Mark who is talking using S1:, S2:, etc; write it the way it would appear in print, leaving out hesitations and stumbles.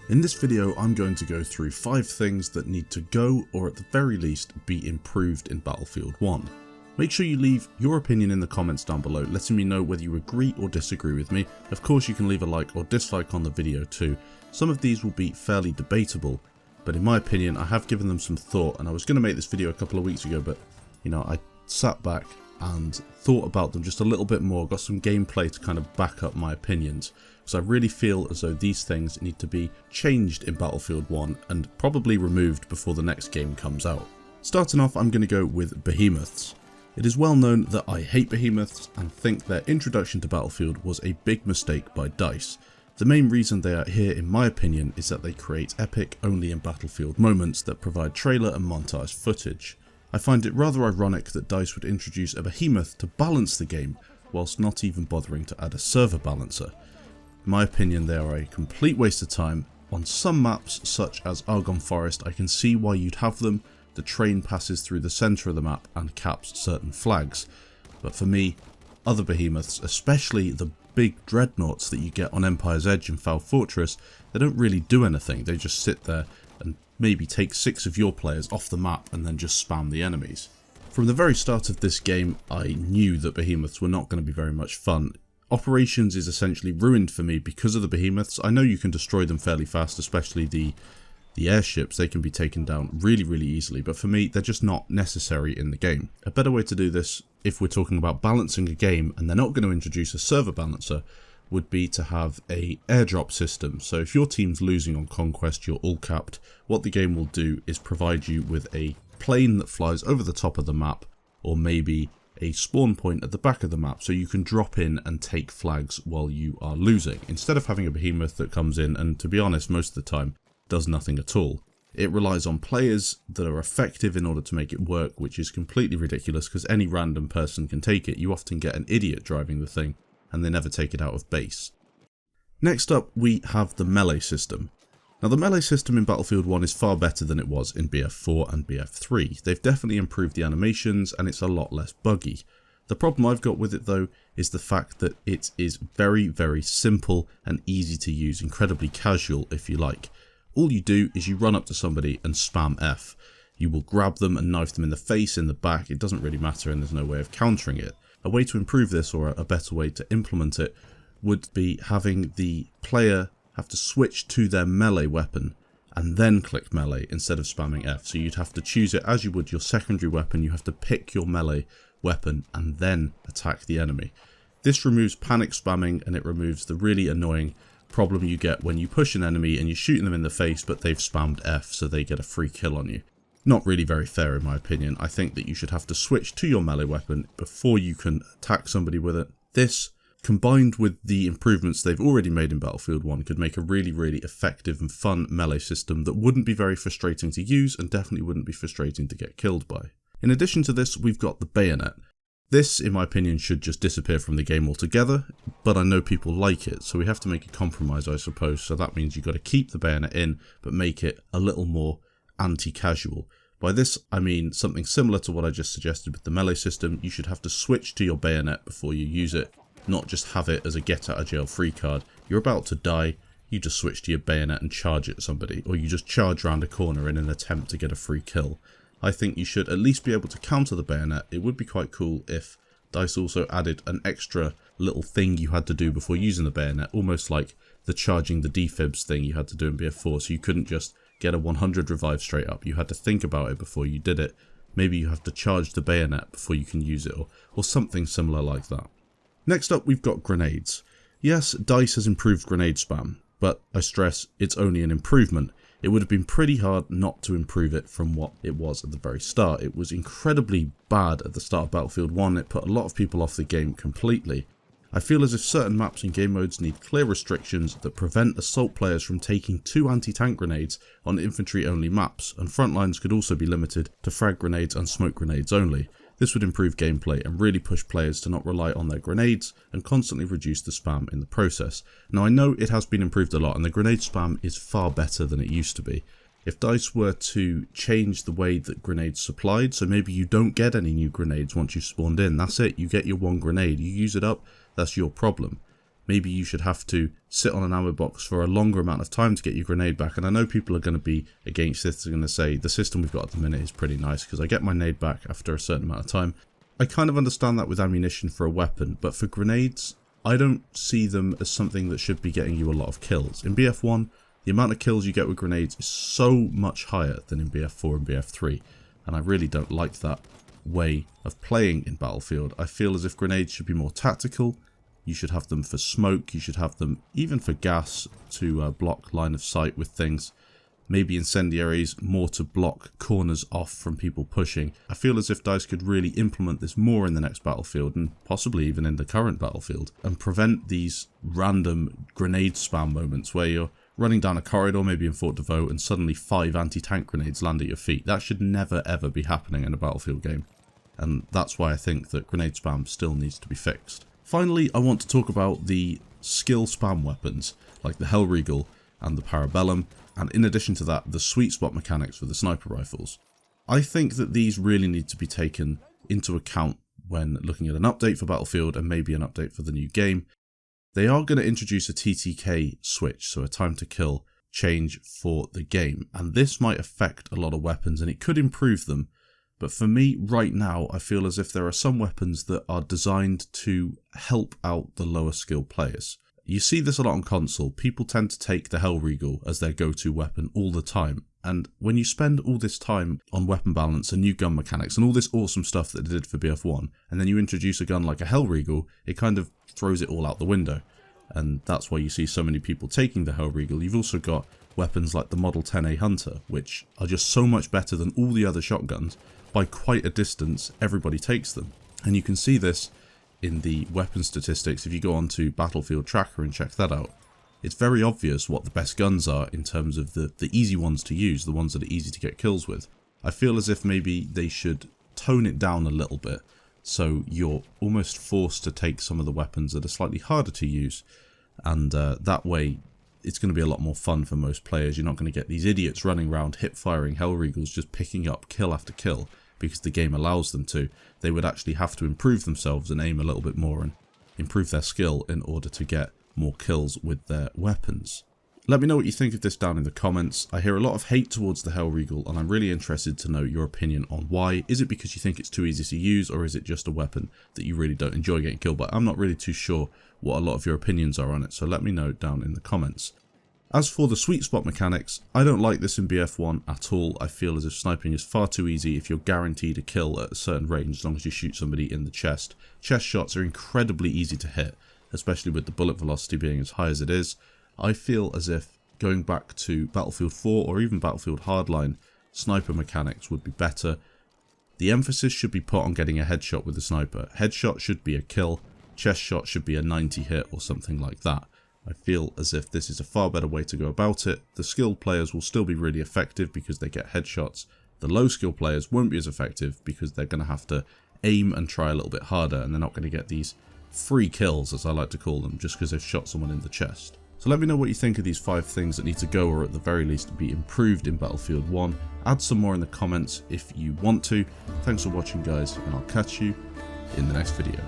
S1: In this video, I'm going to go through 5 things that need to go, or at the very least, be improved in Battlefield 1. Make sure you leave your opinion in the comments down below, letting me know whether you agree or disagree with me. Of course, you can leave a like or dislike on the video too. Some of these will be fairly debatable, but in my opinion, I have given them some thought, and I was going to make this video a couple of weeks ago, but I sat back and thought about them just a little bit more, got some gameplay to kind of back up my opinions. So I really feel as though these things need to be changed in Battlefield 1 and probably removed before the next game comes out. Starting off, I'm going to go with Behemoths. It is well known that I hate Behemoths and think their introduction to Battlefield was a big mistake by DICE. The main reason they are here, in my opinion, is that they create epic only in Battlefield moments that provide trailer and montage footage. I find it rather ironic that DICE would introduce a Behemoth to balance the game, whilst not even bothering to add a server balancer. In my opinion, they are a complete waste of time. On some maps, such as Argonne Forest, I can see why you'd have them. The train passes through the centre of the map and caps certain flags. But for me, other Behemoths, especially the big dreadnoughts that you get on Empire's Edge and Foul Fortress, they don't really do anything. They just sit there and maybe take 6 of your players off the map and then just spam the enemies. From the very start of this game, I knew that Behemoths were not going to be very much fun. Operations is essentially ruined for me because of the Behemoths. I know you can destroy them fairly fast, especially the airships. They can be taken down really easily, but for me, they're just not necessary in the game. A better way to do this, if we're talking about balancing a game and they're not going to introduce a server balancer, would be to have a airdrop system. So if your team's losing on Conquest, you're all capped, what the game will do is provide you with a plane that flies over the top of the map, or maybe a spawn point at the back of the map, so you can drop in and take flags while you are losing, instead of having a Behemoth that comes in and, to be honest, most of the time does nothing at all. It relies on players that are effective in order to make it work, which is completely ridiculous because any random person can take it. You often get an idiot driving the thing and they never take it out of base. Next up, we have the melee system. Now, the melee system in Battlefield 1 is far better than it was in BF4 and BF3. They've definitely improved the animations and it's a lot less buggy. The problem I've got with it though is the fact that it is very simple and easy to use, incredibly casual if you like. All you do is you run up to somebody and spam F. You will grab them and knife them in the face, in the back, it doesn't really matter and there's no way of countering it. A way to improve this, or a better way to implement it, would be having the player have to switch to their melee weapon and then click melee instead of spamming F. So you'd have to choose it as you would your secondary weapon. You have to pick your melee weapon and then attack the enemy. This removes panic spamming and it removes the really annoying problem you get when you push an enemy and you're shooting them in the face but they've spammed F so they get a free kill on you. Not really very fair in my opinion. I think that you should have to switch to your melee weapon before you can attack somebody with it. This, combined with the improvements they've already made in Battlefield 1, could make a really effective and fun melee system that wouldn't be very frustrating to use and definitely wouldn't be frustrating to get killed by. In addition to this, we've got the Bayonet. This, in my opinion, should just disappear from the game altogether, but I know people like it, so we have to make a compromise, I suppose. So that means you've got to keep the Bayonet in, but make it a little more anti-casual. By this, I mean something similar to what I just suggested with the melee system. You should have to switch to your Bayonet before you use it, not just have it as a get-out-of-jail-free card. You're about to die, you just switch to your Bayonet and charge at somebody, or you just charge around a corner in an attempt to get a free kill. I think you should at least be able to counter the Bayonet. It would be quite cool if DICE also added an extra little thing you had to do before using the Bayonet, almost like the charging the defibs thing you had to do in BF4, so you couldn't just get a 100 revive straight up. You had to think about it before you did it. Maybe you have to charge the Bayonet before you can use it, or something similar like that. Next up, we've got grenades. Yes, DICE has improved grenade spam, but I stress it's only an improvement. It would have been pretty hard not to improve it from what it was at the very start. It was incredibly bad at the start of Battlefield 1, it put a lot of people off the game completely. I feel as if certain maps and game modes need clear restrictions that prevent assault players from taking 2 anti-tank grenades on infantry only maps, and front lines could also be limited to frag grenades and smoke grenades only. This would improve gameplay and really push players to not rely on their grenades and constantly reduce the spam in the process. Now, I know it has been improved a lot and the grenade spam is far better than it used to be. If DICE were to change the way that grenades supplied, so maybe you don't get any new grenades once you've spawned in, that's it, you get your 1 grenade, you use it up, that's your problem. maybe you should have to sit on an ammo box for a longer amount of time to get your grenade back. And I know people are going to be against this, they're going to say the system we've got at the minute is pretty nice because I get my nade back after a certain amount of time. I kind of understand that with ammunition for a weapon, but for grenades, I don't see them as something that should be getting you a lot of kills. In BF1, the amount of kills you get with grenades is so much higher than in BF4 and BF3, and I really don't like that way of playing in Battlefield. I feel as if grenades should be more tactical. You should have them for smoke, you should have them even for gas to block line of sight with things. Maybe incendiaries more to block corners off from people pushing. I feel as if DICE could really implement this more in the next Battlefield, and possibly even in the current Battlefield, and prevent these random grenade spam moments where you're running down a corridor, maybe in Fort de Vaux, and suddenly 5 anti-tank grenades land at your feet. That should never ever be happening in a Battlefield game, and that's why I think that grenade spam still needs to be fixed. Finally, I want to talk about the skill spam weapons, like the Hellriegel and the Parabellum, and in addition to that, the sweet spot mechanics for the sniper rifles. I think that these really need to be taken into account when looking at an update for Battlefield and maybe an update for the new game. They are going to introduce a TTK switch, so a time to kill change for the game, and this might affect a lot of weapons and it could improve them. But for me, right now, I feel as if there are some weapons that are designed to help out the lower skill players. You see this a lot on console. People tend to take the Hellriegel as their go-to weapon all the time. And when you spend all this time on weapon balance and new gun mechanics and all this awesome stuff that they did for BF1, and then you introduce a gun like a Hellriegel, it kind of throws it all out the window. And that's why you see so many people taking the Hellriegel. You've also got weapons like the Model 10A Hunter, which are just so much better than all the other shotguns. By quite a distance, everybody takes them. And you can see this in the weapon statistics if you go onto Battlefield Tracker and check that out. It's very obvious what the best guns are in terms of the easy ones to use, the ones that are easy to get kills with. I feel as if maybe they should tone it down a little bit, so you're almost forced to take some of the weapons that are slightly harder to use, and that way it's going to be a lot more fun for most players. You're not going to get these idiots running around hip-firing Hellriegels just picking up kill after kill because the game allows them to. They would actually have to improve themselves and aim a little bit more and improve their skill in order to get more kills with their weapons. Let me know what you think of this down in the comments. I hear a lot of hate towards the Hellriegel and I'm really interested to know your opinion on why. Is it because you think it's too easy to use, or is it just a weapon that you really don't enjoy getting killed by? I'm not really too sure what a lot of your opinions are on it, so let me know down in the comments. As for the sweet spot mechanics, I don't like this in BF1 at all. I feel as if sniping is far too easy if you're guaranteed a kill at a certain range as long as you shoot somebody in the chest. Chest shots are incredibly easy to hit, especially with the bullet velocity being as high as it is. I feel as if going back to Battlefield 4 or even Battlefield Hardline, sniper mechanics would be better. The emphasis should be put on getting a headshot with the sniper. Headshot should be a kill, chest shot should be a 90 hit or something like that. I feel as if this is a far better way to go about it. The skilled players will still be really effective because they get headshots. The low skill players won't be as effective because they're going to have to aim and try a little bit harder, and they're not going to get these free kills, as I like to call them, just because they've shot someone in the chest. So let me know what you think of these 5 things that need to go, or at the very least be improved in Battlefield 1. Add some more in the comments if you want to. Thanks for watching guys, and I'll catch you in the next video.